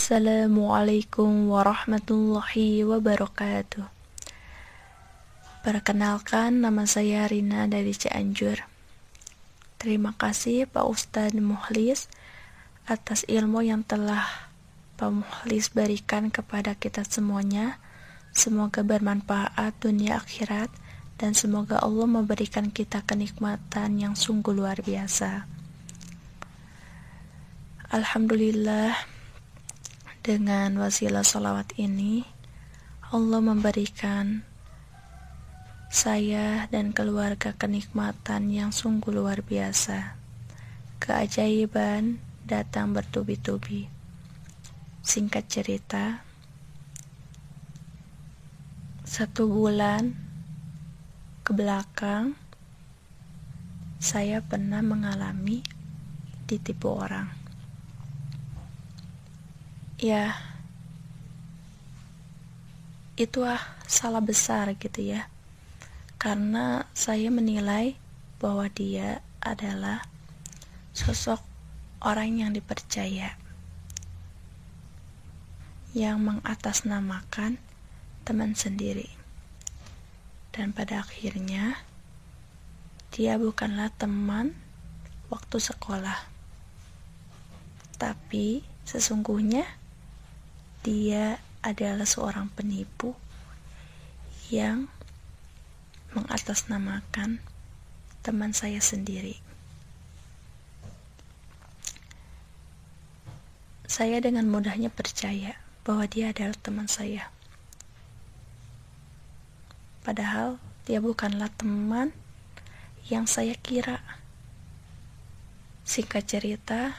Assalamualaikum warahmatullahi wabarakatuh. Perkenalkan, nama saya Rina dari Cianjur. Terima kasih Pak Ustadz Mukhlis atas ilmu yang telah Pak Mukhlis berikan kepada kita semuanya. Semoga bermanfaat dunia akhirat dan semoga Allah memberikan kita kenikmatan yang sungguh luar biasa. Alhamdulillah, dengan wasilah sholawat ini Allah memberikan saya dan keluarga kenikmatan yang sungguh luar biasa. Keajaiban datang bertubi-tubi. Singkat cerita, 1 bulan ke belakang saya pernah mengalami ditipu orang. Ya, itu salah besar gitu ya, karena saya menilai bahwa dia adalah sosok orang yang dipercaya, yang mengatasnamakan teman sendiri, dan pada akhirnya dia bukanlah teman waktu sekolah, tapi sesungguhnya dia adalah seorang penipu yang mengatasnamakan teman saya sendiri. Saya dengan mudahnya percaya bahwa dia adalah teman saya. Padahal dia bukanlah teman yang saya kira. Singkat cerita,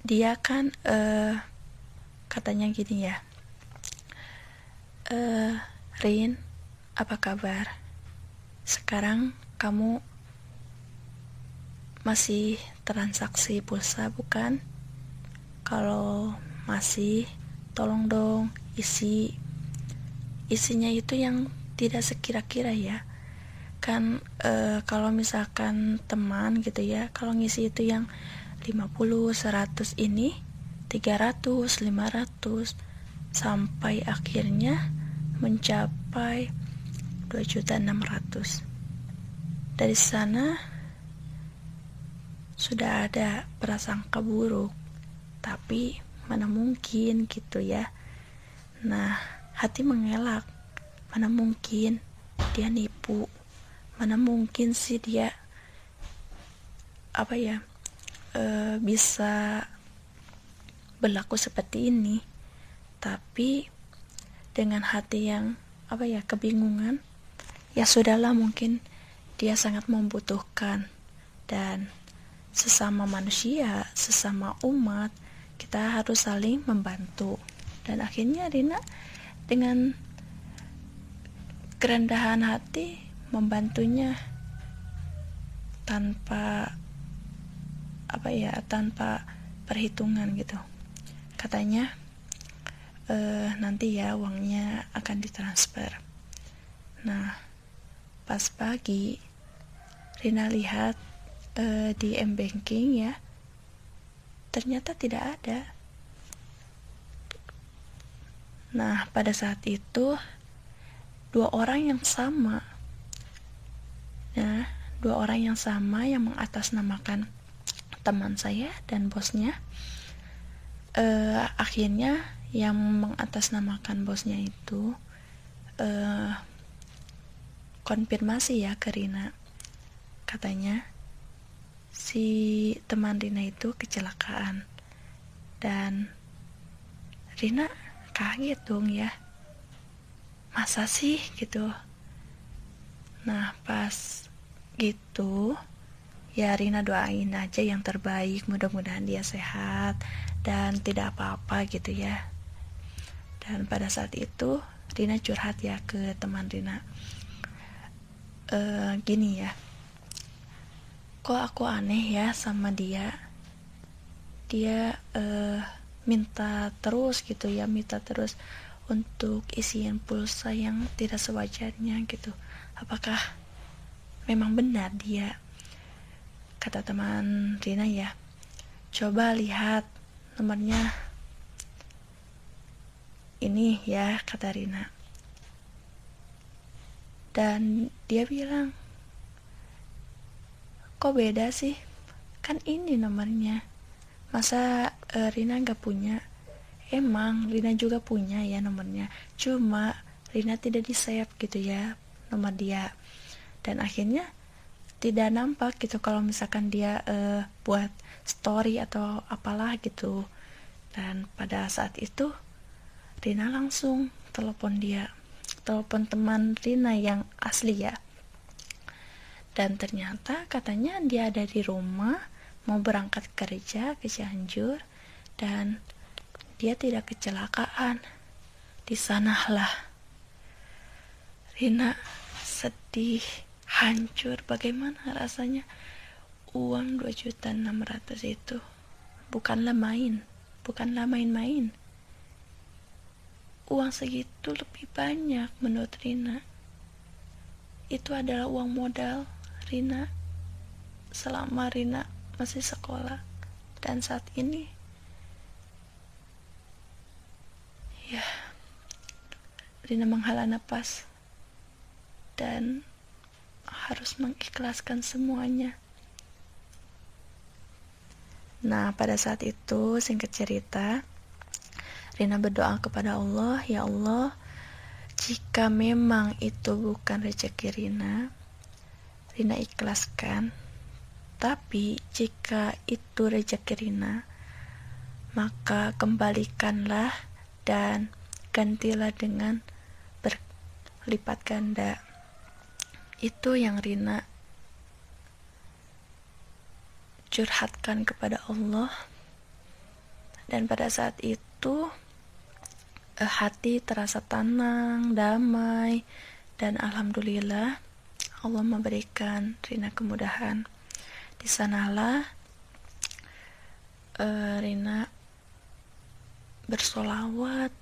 dia kan katanya gini ya, Rin, apa kabar? Sekarang kamu masih transaksi pulsa bukan? Kalau masih, tolong dong isinya itu yang tidak sekira-kira ya. Kan kalau misalkan teman gitu ya, kalau ngisi itu yang 50, 100 ini 300, 500 sampai akhirnya mencapai 2.600.000. Dari sana sudah ada prasangka buruk, tapi mana mungkin gitu ya. Nah, hati mengelak, mana mungkin dia nipu, mana mungkin sih dia bisa berlaku seperti ini. Tapi dengan hati yang kebingungan, ya sudahlah, mungkin dia sangat membutuhkan, dan sesama manusia, sesama umat, kita harus saling membantu. Dan akhirnya Rina dengan kerendahan hati membantunya tanpa perhitungan gitu. Katanya nanti ya uangnya akan ditransfer. Nah, pas pagi Rina lihat di m-banking ya, ternyata tidak ada. Nah, pada saat itu dua orang yang sama yang mengatasnamakan teman saya dan bosnya, akhirnya yang mengatasnamakan bosnya itu konfirmasi ya ke Rina. Katanya si teman Rina itu kecelakaan, dan Rina kaget dong ya, masa sih gitu. Nah, pas gitu ya Rina doain aja yang terbaik, mudah-mudahan dia sehat dan tidak apa-apa gitu ya. Dan pada saat itu Rina curhat ya ke teman Rina, gini ya, kok aku aneh ya sama dia minta terus untuk isian pulsa yang tidak sewajarnya gitu. Apakah memang benar dia? Kata teman Rina ya, coba lihat nomornya ini ya, kata Rina. Dan dia bilang, kok beda sih, kan ini nomornya. Masa Rina gak punya? Emang Rina juga punya ya nomornya, cuma Rina tidak di save gitu ya nomor dia. Dan akhirnya tidak nampak gitu kalau misalkan dia buat story atau apalah gitu. Dan pada saat itu Rina langsung telepon teman Rina yang asli ya. Dan ternyata katanya dia ada di rumah, mau berangkat kerja ke Cianjur, dan dia tidak kecelakaan. Di sanalah Rina sedih, hancur. Bagaimana rasanya? Uang 2.600.000 itu bukanlah main-main. Uang segitu lebih banyak menurut Rina. Itu adalah uang modal Rina selama Rina masih sekolah. Dan saat ini ya, Rina menghela nafas dan harus mengikhlaskan semuanya. Nah, pada saat itu, singkat cerita, Rina berdoa kepada Allah, ya Allah, jika memang itu bukan rezeki Rina ikhlaskan. Tapi jika itu rezeki Rina, maka kembalikanlah dan gantilah dengan berlipat ganda. Itu yang Rina curhatkan kepada Allah. Dan pada saat itu hati terasa tenang, damai, dan alhamdulillah Allah memberikan Rina kemudahan. Di sanalah Rina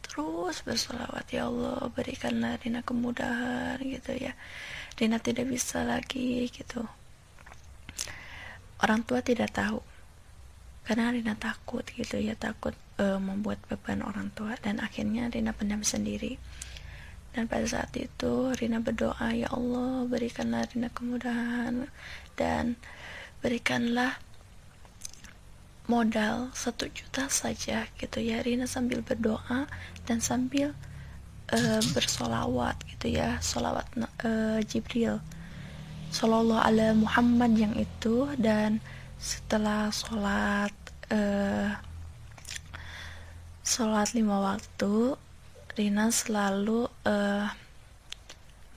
terus bersolawat, ya Allah berikanlah Rina kemudahan gitu ya. Rina tidak bisa lagi gitu. Orang tua tidak tahu karena Rina takut gitu ya, takut membuat beban orang tua, dan akhirnya Rina pendam sendiri. Dan pada saat itu Rina berdoa, ya Allah berikanlah Rina kemudahan dan berikanlah modal 1 juta saja gitu ya. Rina sambil berdoa dan sambil bersolawat gitu ya, solawat Jibril Sallallahu ala Muhammad yang itu. Dan setelah sholat 5 waktu, Rina selalu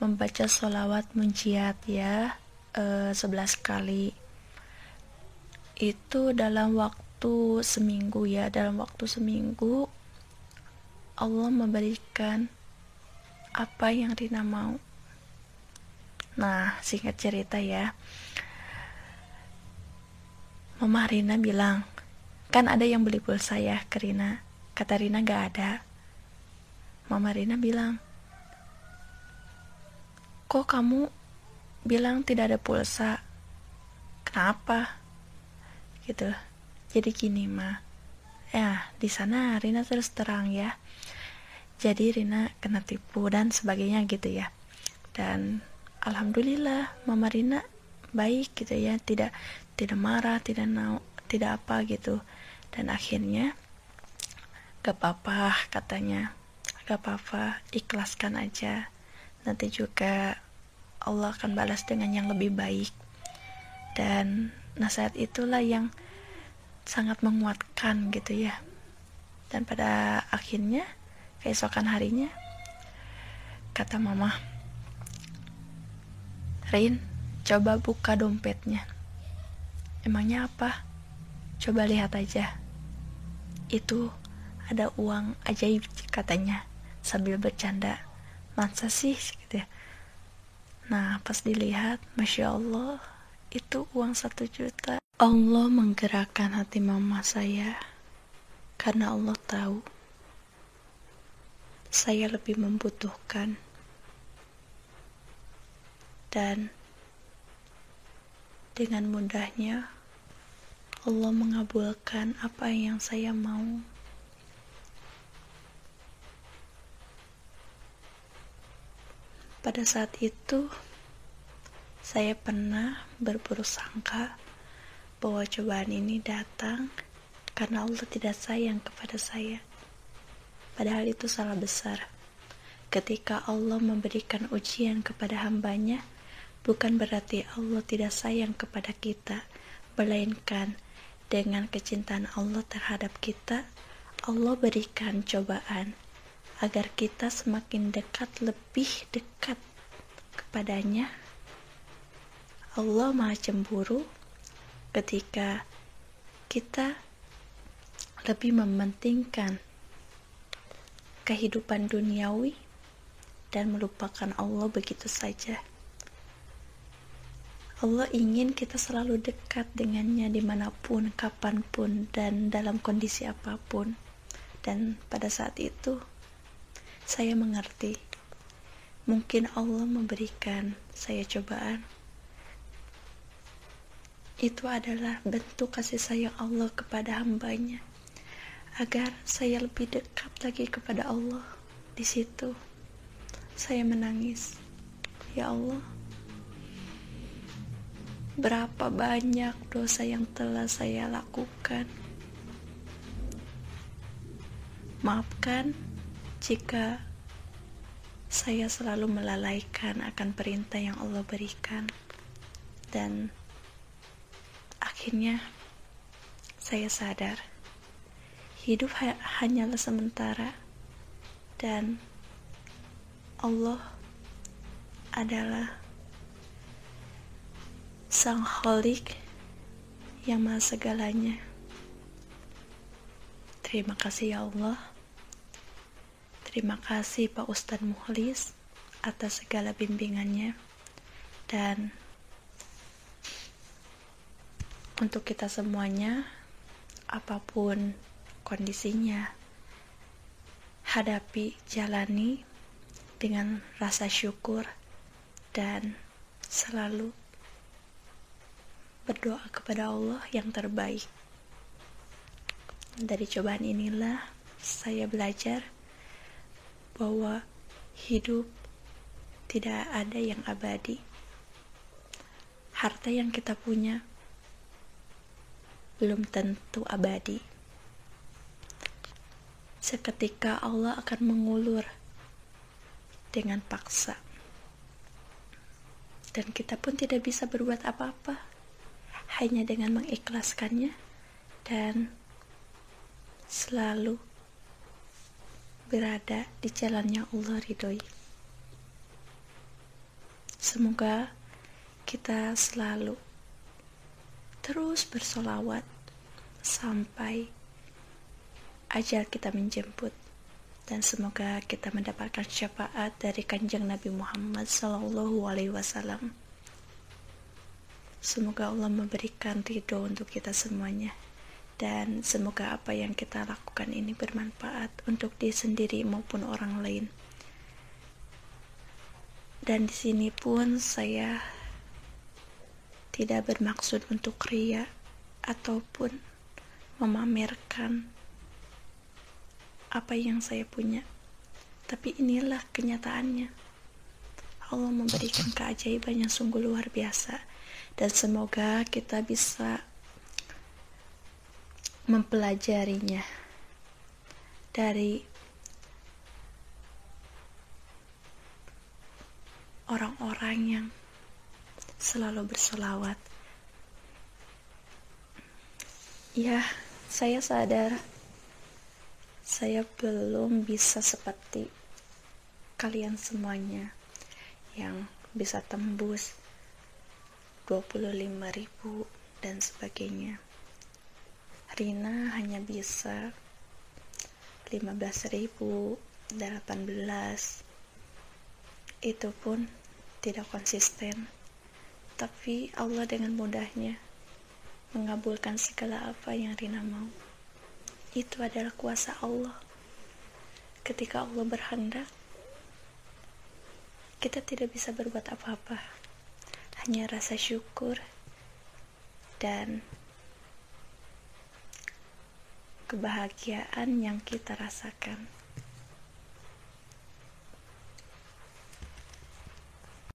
membaca sholawat munjiat ya, 11 kali. Itu dalam waktu seminggu ya. Dalam waktu seminggu Allah memberikan apa yang Rina mau. Nah, singkat cerita ya, Mama Rina bilang, kan ada yang beli pulsa ya ke Rina. Kata Rina gak ada. Mama Rina bilang, kok kamu bilang tidak ada pulsa? Kenapa? Gitu. Jadi gini Ma, ya di sana Rina terus terang ya. Jadi Rina kena tipu dan sebagainya gitu ya. Dan alhamdulillah Mama Rina baik gitu ya, tidak marah, tidak apa gitu. Dan akhirnya gak apa-apa katanya, gak apa-apa, ikhlaskan aja, nanti juga Allah akan balas dengan yang lebih baik. Dan nasihat itulah yang sangat menguatkan gitu ya. Dan pada akhirnya keesokan harinya kata Mama, Rin, coba buka dompetnya. Emangnya apa? Coba lihat aja. Itu ada uang ajaib katanya, sambil bercanda. Masa sih gitu ya. Nah, pas dilihat, Masya Allah, itu uang 1 juta. Allah menggerakkan hati Mama saya karena Allah tahu saya lebih membutuhkan. Dan dengan mudahnya Allah mengabulkan apa yang saya mau. Pada saat itu, saya pernah berburuk sangka bahwa cobaan ini datang karena Allah tidak sayang kepada saya. Padahal itu salah besar. Ketika Allah memberikan ujian kepada hambanya, bukan berarti Allah tidak sayang kepada kita, melainkan dengan kecintaan Allah terhadap kita, Allah berikan cobaan agar kita semakin dekat, lebih dekat kepadanya. Allah Maha Cemburu ketika kita lebih mementingkan kehidupan duniawi dan melupakan Allah begitu saja. Allah ingin kita selalu dekat dengannya dimanapun, kapanpun, dan dalam kondisi apapun. Dan pada saat itu, saya mengerti. Mungkin Allah memberikan saya cobaan. Itu adalah bentuk kasih sayang Allah kepada hambanya, agar saya lebih dekat lagi kepada Allah. Di situ, saya menangis. Ya Allah, berapa banyak dosa yang telah saya lakukan. Maafkan jika saya selalu melalaikan akan perintah yang Allah berikan. Dan akhirnya saya sadar, hidup hanyalah sementara, dan Allah adalah Sang Khalik yang Maha Segalanya. Terima kasih ya Allah. Terima kasih Pak Ustadz Mukhlis atas segala bimbingannya. Dan untuk kita semuanya, apapun kondisinya, hadapi, jalani dengan rasa syukur, dan selalu berdoa kepada Allah yang terbaik. Dari cobaan inilah saya belajar bahwa hidup tidak ada yang abadi. Harta yang kita punya belum tentu abadi. Seketika Allah akan mengulur dengan paksa, dan kita pun tidak bisa berbuat apa-apa, hanya dengan mengikhlaskannya dan selalu berada di jalannya Allah ridhoi. Semoga kita selalu terus bersolawat sampai ajal kita menjemput, dan semoga kita mendapatkan syafaat dari Kanjeng Nabi Muhammad SAW. Semoga Allah memberikan ridho untuk kita semuanya, dan semoga apa yang kita lakukan ini bermanfaat untuk diri sendiri maupun orang lain. Dan di sini pun saya tidak bermaksud untuk ria ataupun memamerkan apa yang saya punya, tapi inilah kenyataannya. Allah memberikan keajaiban yang sungguh luar biasa, dan semoga kita bisa mempelajarinya dari orang-orang yang selalu bersolawat. Ya, saya sadar saya belum bisa seperti kalian semuanya yang bisa tembus 25.000 dan sebagainya. Rina hanya bisa 15.000, 18. Itu pun tidak konsisten. Tapi Allah dengan mudahnya mengabulkan segala apa yang Rina mau. Itu adalah kuasa Allah. Ketika Allah berkehendak, kita tidak bisa berbuat apa-apa, hanya rasa syukur dan kebahagiaan yang kita rasakan.